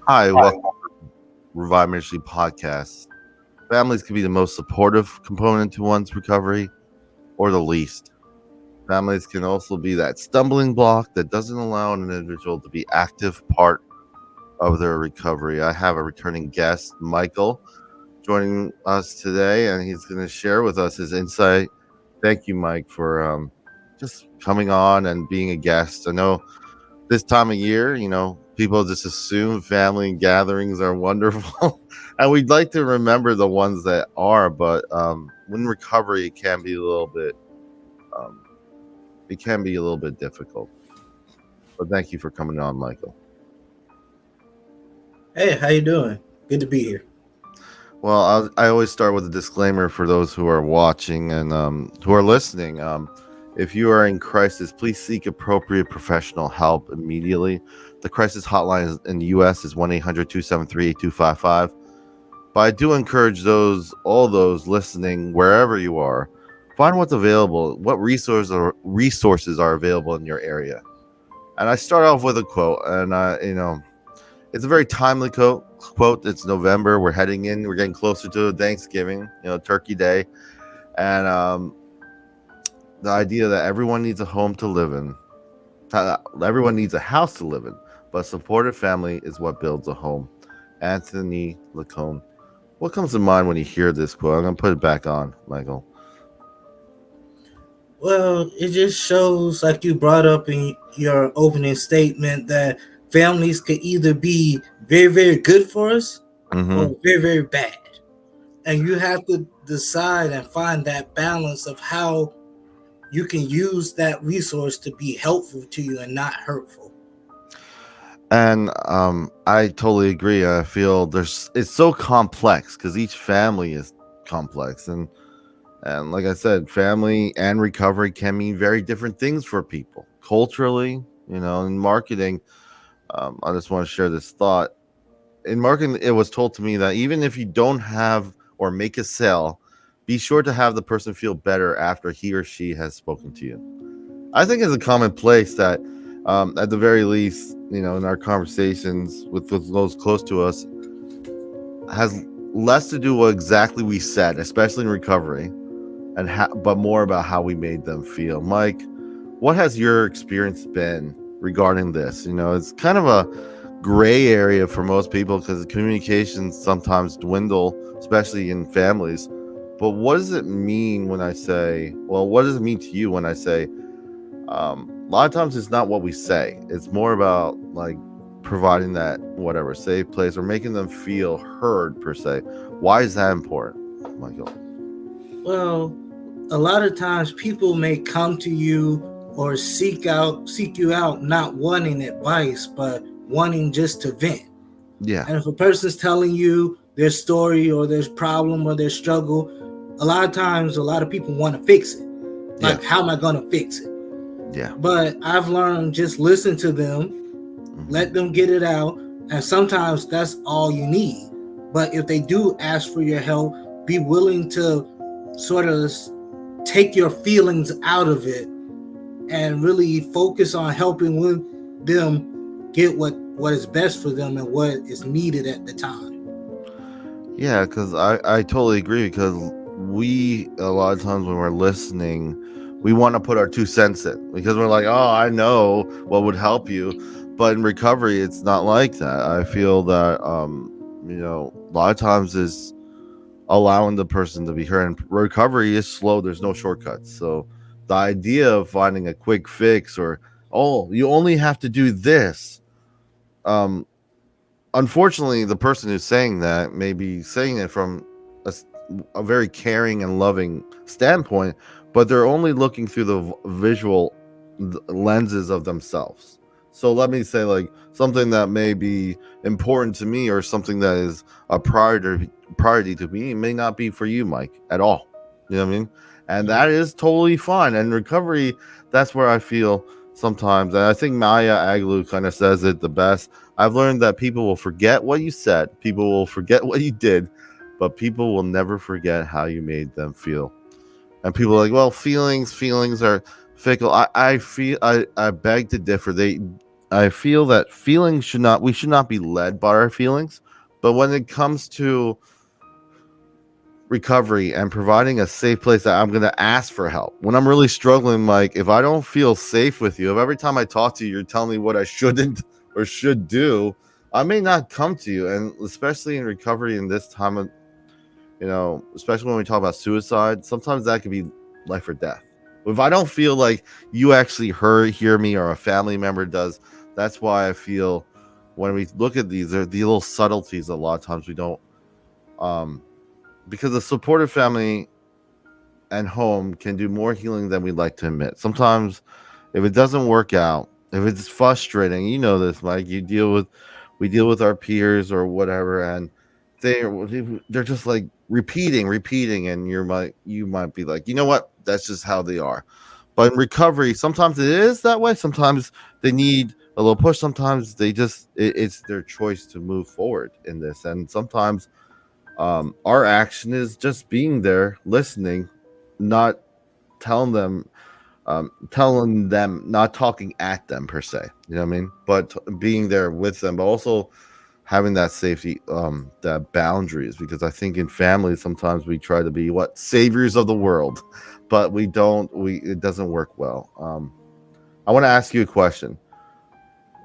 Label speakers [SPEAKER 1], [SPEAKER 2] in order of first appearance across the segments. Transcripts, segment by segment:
[SPEAKER 1] Hi, welcome to Revive Ministries Podcast. Families can be the most supportive component to one's recovery or the least. Families can also be that stumbling block that doesn't allow an individual to be active part of their recovery. I have a returning guest, Michael, joining us today, and he's going to share with us his insight. Thank you, Mike, for just coming on and being a guest. I know this time of year, people just assume family gatherings are wonderful. And we'd like to remember the ones that are, but when recovery it can be a little bit um, difficult. But thank you for coming on, Michael.
[SPEAKER 2] Hey, how you doing? Good to be here.
[SPEAKER 1] Well, I always start with a disclaimer for those who are watching and who are listening. If you are in crisis, please seek appropriate professional help immediately. The crisis hotline in the U.S. is 1-800-273-8255. But I do encourage all those listening, wherever you are, find what's available, what resources are available in your area. And I start off with a quote, and it's a very timely quote. It's November. We're getting closer to Thanksgiving, Turkey Day. And the idea that everyone needs a home to live in, everyone needs a house to live in, but a supportive family is what builds a home. Anthony Lacombe. What comes to mind when you hear this quote? I'm going to put it back on, Michael.
[SPEAKER 2] Well, it just shows, like you brought up in your opening statement, that families could either be very, very good for us or very, very bad. And you have to decide and find that balance of how you can use that resource to be helpful to you and not hurtful.
[SPEAKER 1] And I totally agree. I feel it's so complex because each family is complex, and like I said, family and recovery can mean very different things for people culturally. In marketing, I just want to share this thought. In marketing, it was told to me that even if you don't have or make a sale, be sure to have the person feel better after he or she has spoken to you. I think it's a common place that, at the very least, in our conversations with those close to us, has less to do with exactly we said, especially in recovery, but more about how we made them feel. Mike, what has your experience been regarding this? It's kind of a gray area for most people because communications sometimes dwindle, especially in families. But what does it mean when I say, what does it mean to you when I say, a lot of times it's not what we say. It's more about like providing that whatever safe place or making them feel heard per se. Why is that important, Michael?
[SPEAKER 2] Well, a lot of times people may come to you or seek you out not wanting advice, but wanting just to vent.
[SPEAKER 1] Yeah.
[SPEAKER 2] And if a person's telling you their story or their problem or their struggle, a lot of times a lot of people want to fix it. Like, how am I going to fix it?
[SPEAKER 1] Yeah.
[SPEAKER 2] But I've learned just listen to them, let them get it out, and sometimes that's all you need. But if they do ask for your help, be willing to sort of take your feelings out of it and really focus on helping them get what is best for them and what is needed at the time.
[SPEAKER 1] Yeah, because I totally agree, because we, a lot of times when we're listening, we want to put our 2 cents in because we're like, oh, I know what would help you. But in recovery, it's not like that. I feel that, a lot of times is allowing the person to be heard. And recovery is slow. There's no shortcuts. So the idea of finding a quick fix or, oh, you only have to do this. Unfortunately, the person who's saying that may be saying it from a very caring and loving standpoint, but they're only looking through the visual lenses of themselves. So let me say, like, something that may be important to me or something that is a priority to me may not be for you, Mike, at all. You know what I mean? And that is totally fine. And recovery, that's where I feel sometimes, and I think Maya Angelou kind of says it the best. I've learned that people will forget what you said, people will forget what you did, but people will never forget how you made them feel. And people are like, well, feelings are fickle. I beg to differ. I feel that feelings should not we should not be led by our feelings, but when it comes to recovery and providing a safe place that I'm going to ask for help when I'm really struggling, like if I don't feel safe with you, if every time I talk to you you're telling me what I shouldn't or should do, I may not come to you. And especially in recovery in this time of, especially when we talk about suicide, sometimes that could be life or death. If I don't feel like you actually hear me or a family member does, that's why I feel when we look at these, there are these little subtleties a lot of times we don't, um, because a supportive family and home can do more healing than we'd like to admit. Sometimes if it doesn't work out, if it's frustrating, you know this, Mike, we deal with our peers or whatever, and they're just like repeating, and you might be like, you know what, that's just how they are. But in recovery, sometimes it is that way. Sometimes they need a little push. Sometimes it's their choice to move forward in this, and sometimes our action is just being there, listening, not telling them not talking at them per se, you know what I mean, but being there with them, but also having that safety, that boundaries, because I think in families sometimes we try to be what saviors of the world, but we don't, it doesn't work well. I want to ask you a question.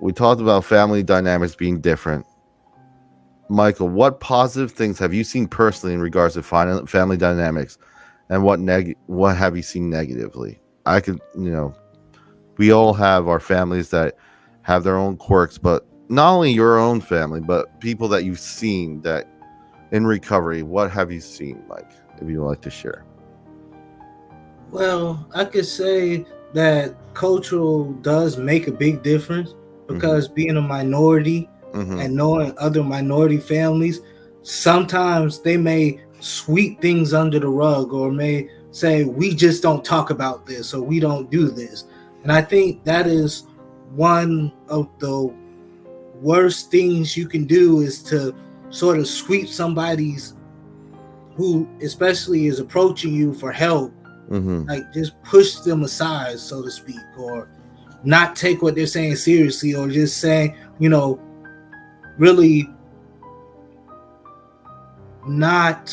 [SPEAKER 1] We talked about family dynamics being different. Michael, what positive things have you seen personally in regards to family dynamics, and what have you seen negatively? I could, we all have our families that have their own quirks, but not only your own family, but people that you've seen that in recovery. What have you seen, Mike? If you'd like to share.
[SPEAKER 2] Well, I could say that cultural does make a big difference, because being a minority and knowing other minority families, sometimes they may sweep things under the rug, or may say, we just don't talk about this, or we don't do this. And I think that is one of the worst things you can do, is to sort of sweep somebody's who especially is approaching you for help, like just push them aside, so to speak, or not take what they're saying seriously, or just saying, really not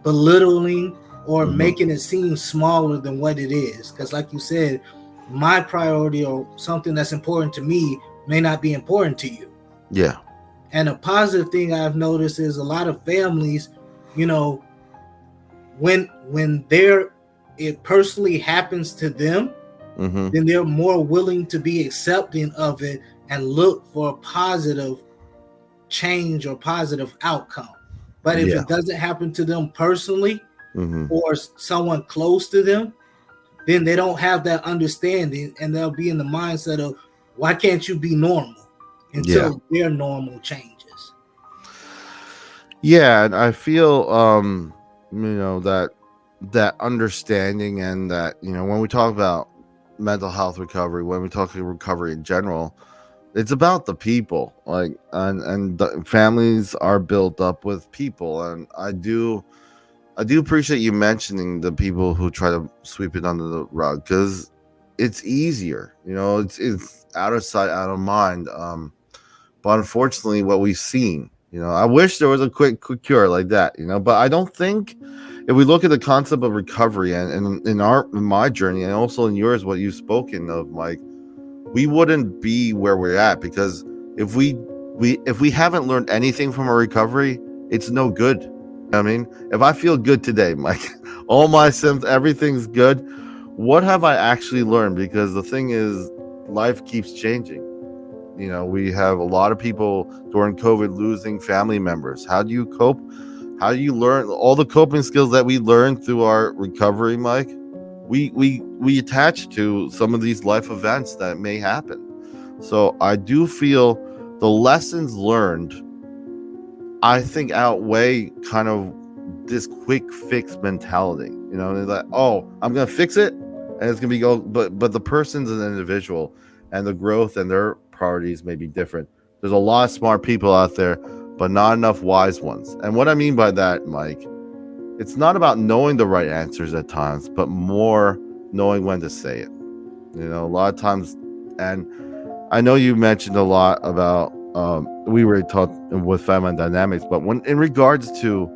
[SPEAKER 2] belittling or making it seem smaller than what it is. Because like you said, my priority or something that's important to me may not be important to you.
[SPEAKER 1] Yeah.
[SPEAKER 2] And a positive thing I've noticed is a lot of families, when it personally happens to them, then they're more willing to be accepting of it and look for a positive change or positive outcome. But if it doesn't happen to them personally, or someone close to them, then they don't have that understanding, and they'll be in the mindset of, why can't you be normal, until their normal changes.
[SPEAKER 1] Yeah, and I feel that understanding, and that, when we talk about mental health recovery, when we talk about recovery in general, it's about the people, like, and the families are built up with people. And I do appreciate you mentioning the people who try to sweep it under the rug, because it's easier, it's out of sight, out of mind. But unfortunately, what we've seen, I wish there was a quick cure like that, but I don't think, if we look at the concept of recovery, and in my journey, and also in yours, what you've spoken of, Mike, we wouldn't be where we're at, because if we haven't learned anything from our recovery, it's no good. I mean, if I feel good today, Mike, all my symptoms, everything's good, what have I actually learned? Because the thing is, life keeps changing. We have a lot of people during COVID losing family members. How do you cope? How do you learn all the coping skills that we learned through our recovery, Mike? We attach to some of these life events that may happen. So I do feel the lessons learned, I think, outweigh kind of this quick fix mentality. Like, oh, I'm gonna fix it and it's gonna be but the person's an individual, and the growth and their priorities may be different. There's a lot of smart people out there, but not enough wise ones. And what I mean by that, Mike, it's not about knowing the right answers at times, but more knowing when to say it. A lot of times And I know you mentioned a lot about we were taught with family dynamics, but when in regards to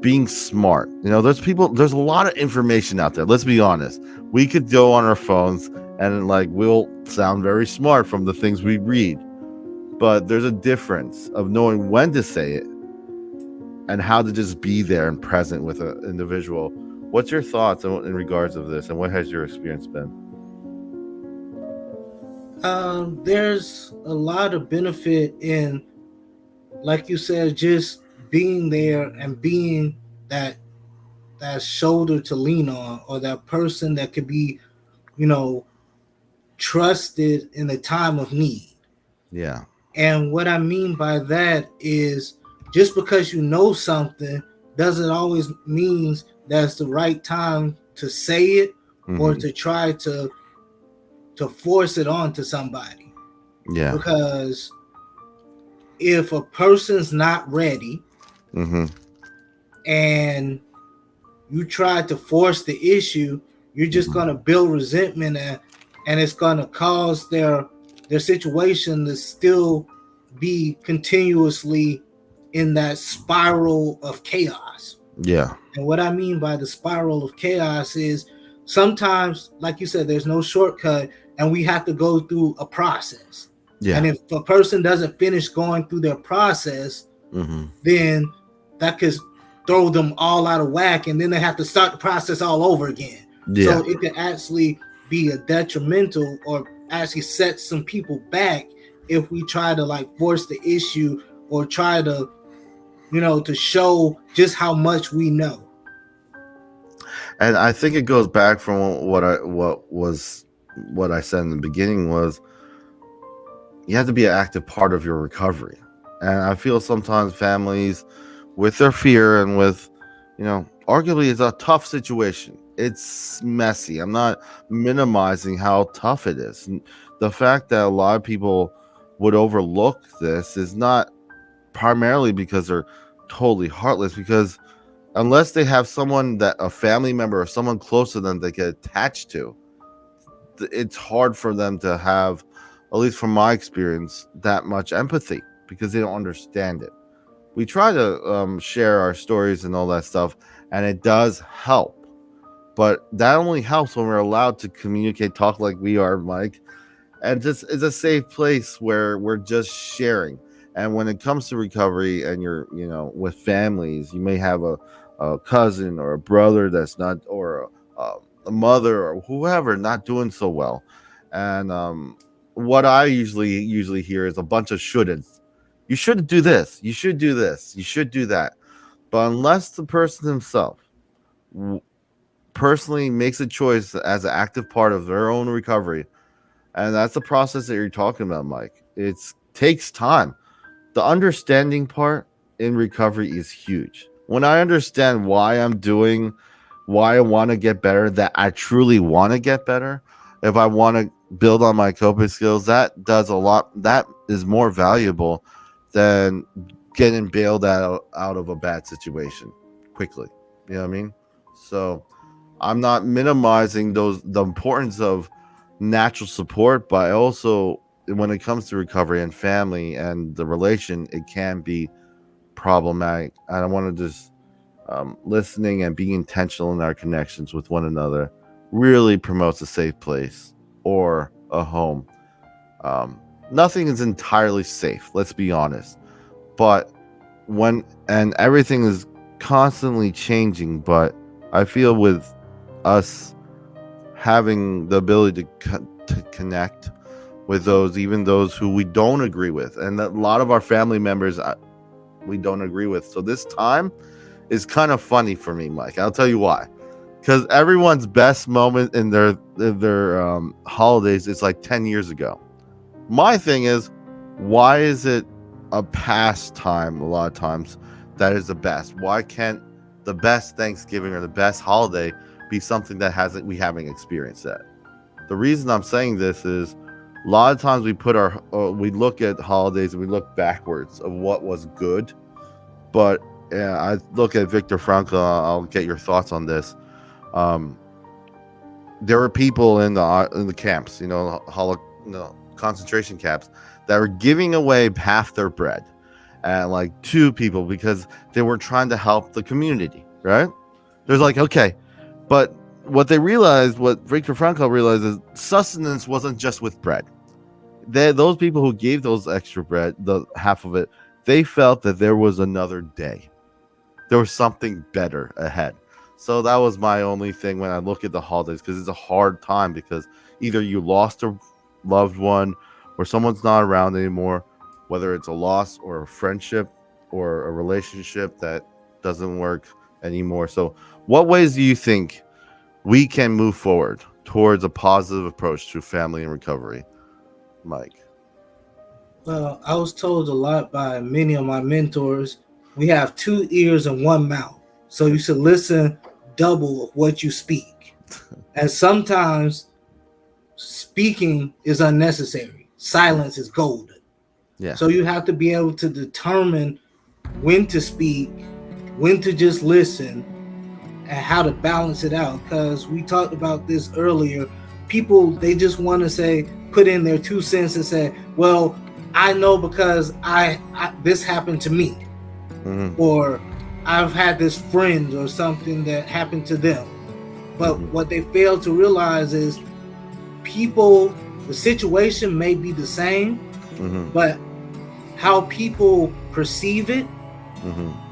[SPEAKER 1] being smart, there's a lot of information out there. Let's be honest. We could go on our phones and like we'll sound very smart from the things we read, but there's a difference of knowing when to say it and how to just be there and present with an individual. What's your thoughts in regards of this, and what has your experience been?
[SPEAKER 2] There's a lot of benefit in, like you said, just being there and being that shoulder to lean on, or that person that could be, you know, trusted in a time of need.
[SPEAKER 1] Yeah.
[SPEAKER 2] And what I mean by that is, just because you know something doesn't always means that's the right time to say it, or
[SPEAKER 1] Mm-hmm.
[SPEAKER 2] to try to force it onto somebody.
[SPEAKER 1] Yeah.
[SPEAKER 2] Because if a person's not ready
[SPEAKER 1] Mm-hmm.
[SPEAKER 2] and you try to force the issue, you're just
[SPEAKER 1] Mm-hmm.
[SPEAKER 2] going to build resentment, and it's going to cause their situation to still be continuously in that spiral of chaos.
[SPEAKER 1] Yeah.
[SPEAKER 2] And what I mean by the spiral of chaos is, sometimes, like you said, there's no shortcut, and we have to go through a process. And
[SPEAKER 1] Yeah.
[SPEAKER 2] if a person doesn't finish going through their process,
[SPEAKER 1] Mm-hmm.
[SPEAKER 2] then that could throw them all out of whack, and then they have to start the process all over again.
[SPEAKER 1] Yeah.
[SPEAKER 2] So it could actually be a detrimental, or actually set some people back, if we try to like force the issue, or try to, to show just how much we know.
[SPEAKER 1] And I think it goes back from what I said in the beginning was you have to be an active part of your recovery. And I feel sometimes families, with their fear and with, arguably it's a tough situation. It's messy. I'm not minimizing how tough it is. And the fact that a lot of people would overlook this is not primarily because they're totally heartless, because unless they have someone, that a family member or someone close to them they get attached to, it's hard for them to have, at least from my experience, that much empathy, because they don't understand it. We try to share our stories and all that stuff, and it does help, but that only helps when we're allowed to communicate, talk like we are, Mike, and just it's a safe place where we're just sharing. And when it comes to recovery, and you're, with families, you may have a cousin or a brother that's not, or a mother or whoever not doing so well. And what I usually hear is a bunch of shouldn'ts. You should do this, you should do this, you should do that. But unless the person himself personally makes a choice as an active part of their own recovery, and that's the process that you're talking about, Mike, it takes time. The understanding part in recovery is huge. When I understand why I'm doing, why I want to get better, that I truly want to get better, if I want to build on my coping skills, that does a lot. That is more valuable than getting bailed out of a bad situation quickly. You know what I mean? So I'm not minimizing the importance of natural support, but I also, when it comes to recovery and family and the relation, it can be problematic. And I want to just listening and being intentional in our connections with one another really promotes a safe place or a home. Nothing is entirely safe, let's be honest, but and everything is constantly changing. But I feel with us having the ability to connect with those, even those who we don't agree with, and a lot of our family members we don't agree with. So this time is kind of funny for me, Mike. I'll tell you why. Because everyone's best moment in their holidays is like 10 years ago. My thing is, why is it a pastime a lot of times that is the best? Why can't the best Thanksgiving or the best holiday be something that we haven't experienced yet? The reason I'm saying this is a lot of times we look at holidays and we look backwards of what was good. But I look at Viktor Frankl. I'll get your thoughts on this. There were people in the camps, concentration camps that were giving away half their bread and like to people because they were trying to help the community, right? There's like, okay, but what they realized, what Viktor Frankl realized, is sustenance wasn't just with bread. Those people who gave those extra bread, the half of it, they felt that there was another day. There was something better ahead. So that was my only thing when I look at the holidays, because it's a hard time because either you lost a loved one or someone's not around anymore, whether it's a loss or a friendship or a relationship that doesn't work anymore. So what ways do you think we can move forward towards a positive approach to family and recovery, Mike?
[SPEAKER 2] Well, I was told a lot by many of my mentors, we have 2 ears and 1 mouth. So you should listen double of what you speak. And sometimes speaking is unnecessary. Silence is golden.
[SPEAKER 1] Yeah.
[SPEAKER 2] So you have to be able to determine when to speak, when to just listen, and how to balance it out. Because we talked about this earlier. People, they just want to say, put in their 2 cents and say, well, I know because I this happened to me.
[SPEAKER 1] Mm-hmm.
[SPEAKER 2] Or I've had this friend or something that happened to them. But what they fail to realize is people, the situation may be the same, but how people perceive it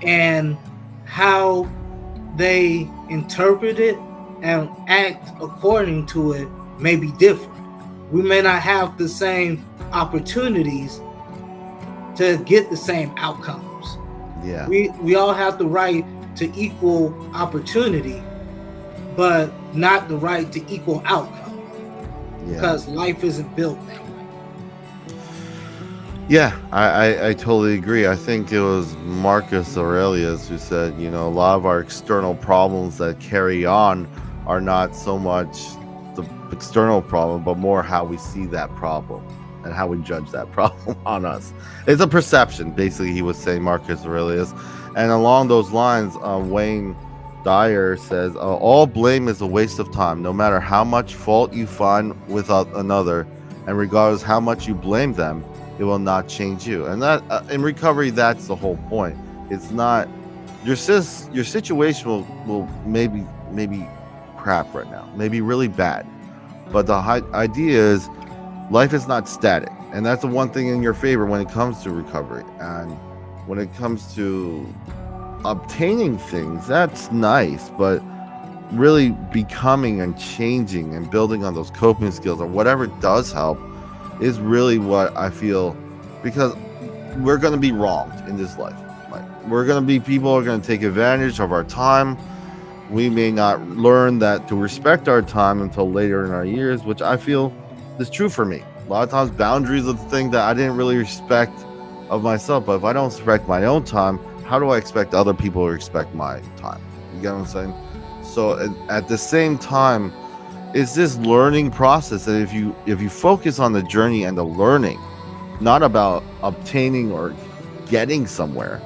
[SPEAKER 2] and how they interpret it and act according to it may be different. We may not have the same opportunities to get the same outcomes.
[SPEAKER 1] Yeah.
[SPEAKER 2] We all have the right to equal opportunity, but not the right to equal outcome. Yeah. Because life isn't built that way.
[SPEAKER 1] Yeah, I totally agree. I think it was Marcus Aurelius who said, a lot of our external problems that carry on are not so much the external problem, but more how we see that problem and how we judge that problem on us. It's a perception, basically, he was saying, Marcus Aurelius. And along those lines, Wayne Dyer says, all blame is a waste of time, no matter how much fault you find with another, and regardless how much you blame them, it will not change you. And that in recovery, that's the whole point. It's not your situation will maybe crap right now, maybe really bad, but the idea is life is not static, and that's the one thing in your favor when it comes to recovery. And when it comes to obtaining things, that's nice, but really becoming and changing and building on those coping skills or whatever does help is really what I feel, because we're going to be wronged in this life. People are going to take advantage of our time. We may not learn that to respect our time until later in our years, which I feel is true for me. A lot of times boundaries are the thing that I didn't really respect of myself, but if I don't respect my own time, how do I expect other people to respect my time? You get what I'm saying? So at the same time, it's this learning process that if you focus on the journey and the learning, not about obtaining or getting somewhere,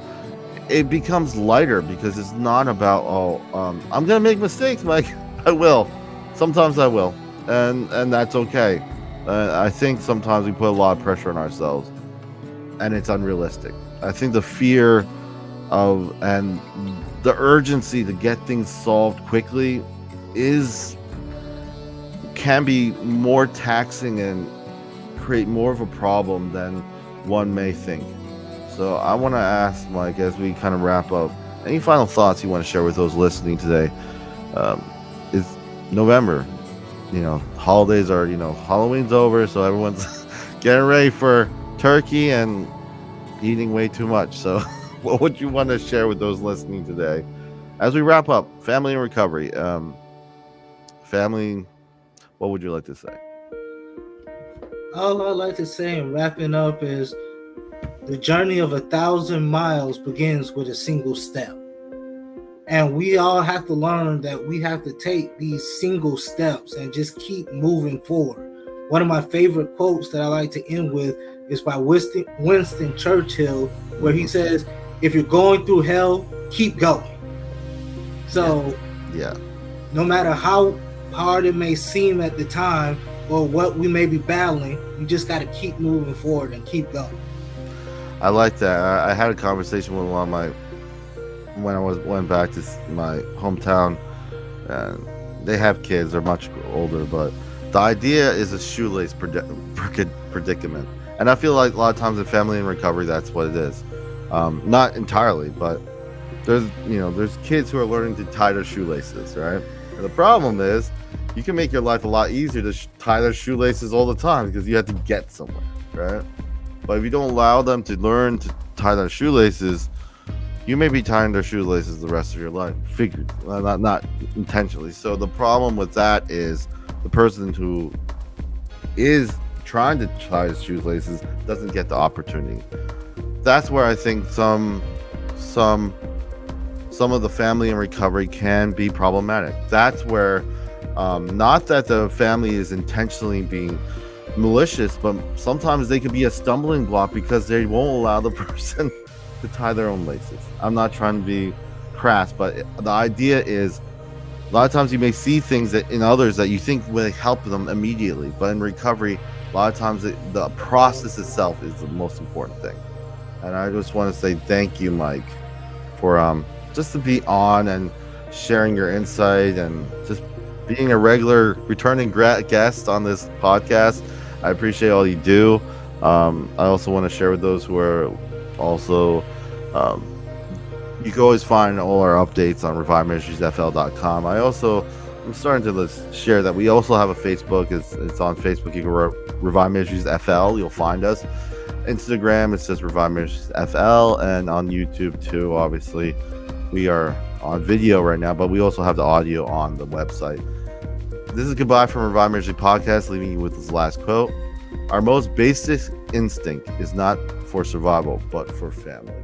[SPEAKER 1] it becomes lighter, because it's not about I'm gonna make mistakes, Mike. I will. Sometimes I will, and that's okay. I think sometimes we put a lot of pressure on ourselves, and it's unrealistic. I think the fear of and the urgency to get things solved quickly can be more taxing and create more of a problem than one may think. So I want to ask Mike, as we kind of wrap up, any final thoughts you want to share with those listening today? It's November, holidays are, Halloween's over, so everyone's getting ready for turkey and eating way too much. So what would you want to share with those listening today as we wrap up family and recovery? Family, what would you like to say?
[SPEAKER 2] All I'd like to say in wrapping up is the journey of 1,000 miles begins with a single step. And we all have to learn that we have to take these single steps and just keep moving forward. One of my favorite quotes that I like to end with is by Winston Churchill, where he says, if you're going through hell, keep going. So
[SPEAKER 1] yeah.
[SPEAKER 2] No matter how hard it may seem at the time, or what we may be battling, you just got to keep moving forward and keep going.
[SPEAKER 1] I like that. I had a conversation with one of my when I went back to my hometown, and they have kids. They're much older, but the idea is a shoelace predicament, and I feel like a lot of times in family and recovery, that's what it is. Not entirely, but there's kids who are learning to tie their shoelaces, right? And the problem is, you can make your life a lot easier to tie their shoelaces all the time because you have to get somewhere, right? But if you don't allow them to learn to tie their shoelaces, you may be tying their shoelaces the rest of your life, not intentionally. So the problem with that is the person who is trying to tie his shoelaces doesn't get the opportunity. That's where I think some of the family in recovery can be problematic. That's where not that the family is intentionally being malicious, but sometimes they could be a stumbling block because they won't allow the person to tie their own laces. I'm not trying to be crass, but the idea is a lot of times you may see things that in others that you think will help them immediately, but in recovery, a lot of times the process itself is the most important thing. And I just want to say thank you, Mike, for just to be on and sharing your insight and just being a regular returning guest on this podcast. I appreciate all you do. I also want to share with those who are also, you can always find all our updates on reviveministriesfl.com. I'm starting to share that we also have a Facebook. It's on Facebook. You can Revive Ministries FL. You'll find us. Instagram, it says Revive Ministries FL, and on YouTube too. Obviously, we are on video right now, but we also have the audio on the website. This is goodbye from Revive Ministries Podcast, leaving you with this last quote. Our most basic instinct is not for survival, but for family.